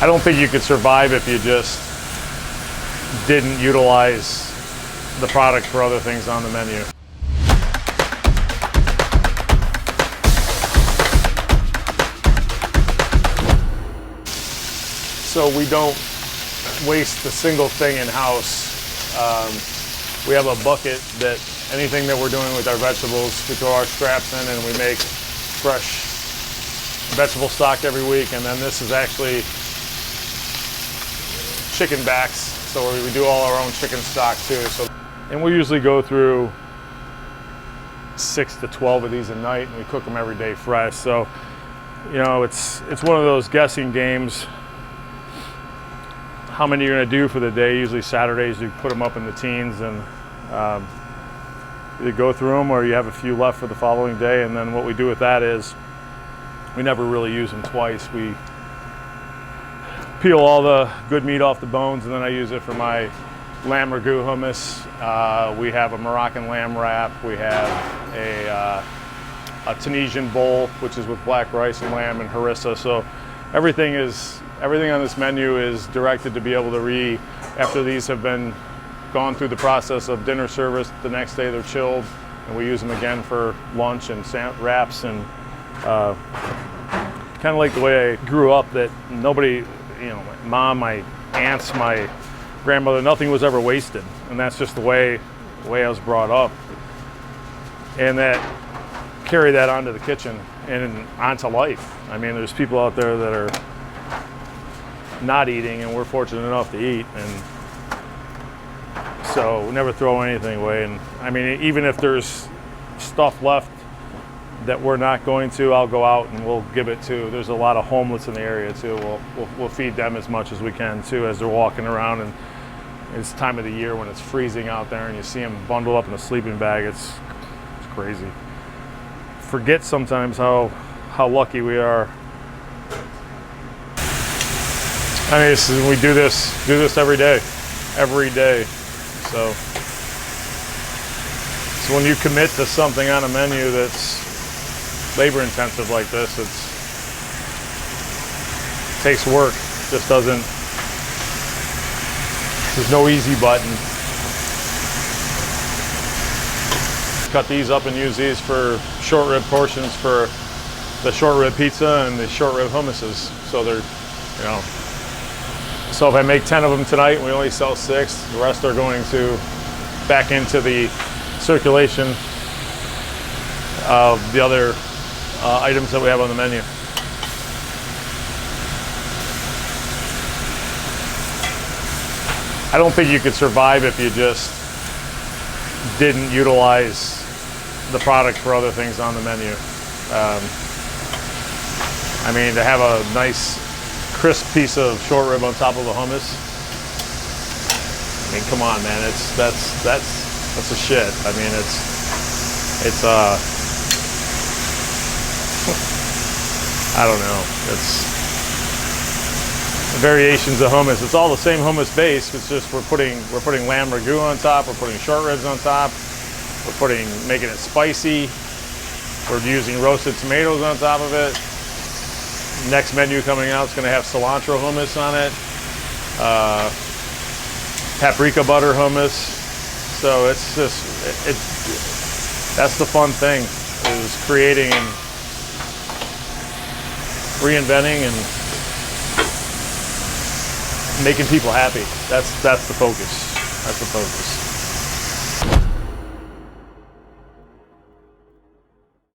I don't think you could survive if you just didn't utilize the product for other things on the menu. So we don't waste a single thing in-house. We have a bucket that anything that we're doing with our vegetables, we throw our scraps in and we make fresh vegetable stock every week. And then this is actually chicken backs. So we do all our own chicken stock too. And we usually go through 6 to 12 of these a night, and we cook them every day fresh. So, you know, it's one of those guessing games. How many you're going to do for the day? Usually Saturdays you put them up in the teens and either go through them or you have a few left for the following day. And then what we do with that is we never really use them twice. We peel all the good meat off the bones, and then I use it for my lamb ragu hummus. We have a Moroccan lamb wrap. We have a Tunisian bowl, which is with black rice and lamb and harissa. So everything on this menu is directed to be able to after these have been gone through the process of dinner service, the next day they're chilled, and we use them again for lunch and wraps. And kind of like the way I grew up, that nobody, you know, my mom, my aunts, my grandmother, nothing was ever wasted. And that's just the way I was brought up. And that carry that onto the kitchen and onto life. I mean, there's people out there that are not eating, and we're fortunate enough to eat. And so we never throw anything away. And I mean, even if there's stuff left that we're not going to, I'll go out and we'll give it to. There's a lot of homeless in the area too. We'll feed them as much as we can too, as they're walking around. And it's time of the year when it's freezing out there and you see them bundled up in a sleeping bag. It's crazy. Forget sometimes how lucky we are. I mean, we do this every day. So when you commit to something on a menu that's labor intensive like this, it takes work. Just doesn't. There's no easy button. Cut these up and use these for short rib portions for the short rib pizza and the short rib hummuses. So they're, you know. So if I make 10 of them tonight and we only sell 6, the rest are going back into the circulation of the other items that we have on the menu. I don't think you could survive if you just didn't utilize the product for other things on the menu. I mean, to have a nice crisp piece of short rib on top of a hummus, I mean, come on, man, that's the shit. I mean, it's I don't know. It's variations of hummus. It's all the same hummus base. It's just we're putting lamb ragu on top. We're putting short ribs on top. We're making it spicy. We're using roasted tomatoes on top of it. Next menu coming out is going to have cilantro hummus on it. Paprika butter hummus. So it's just that's the fun thing, is creating and reinventing and making people happy. That's the focus. That's the focus.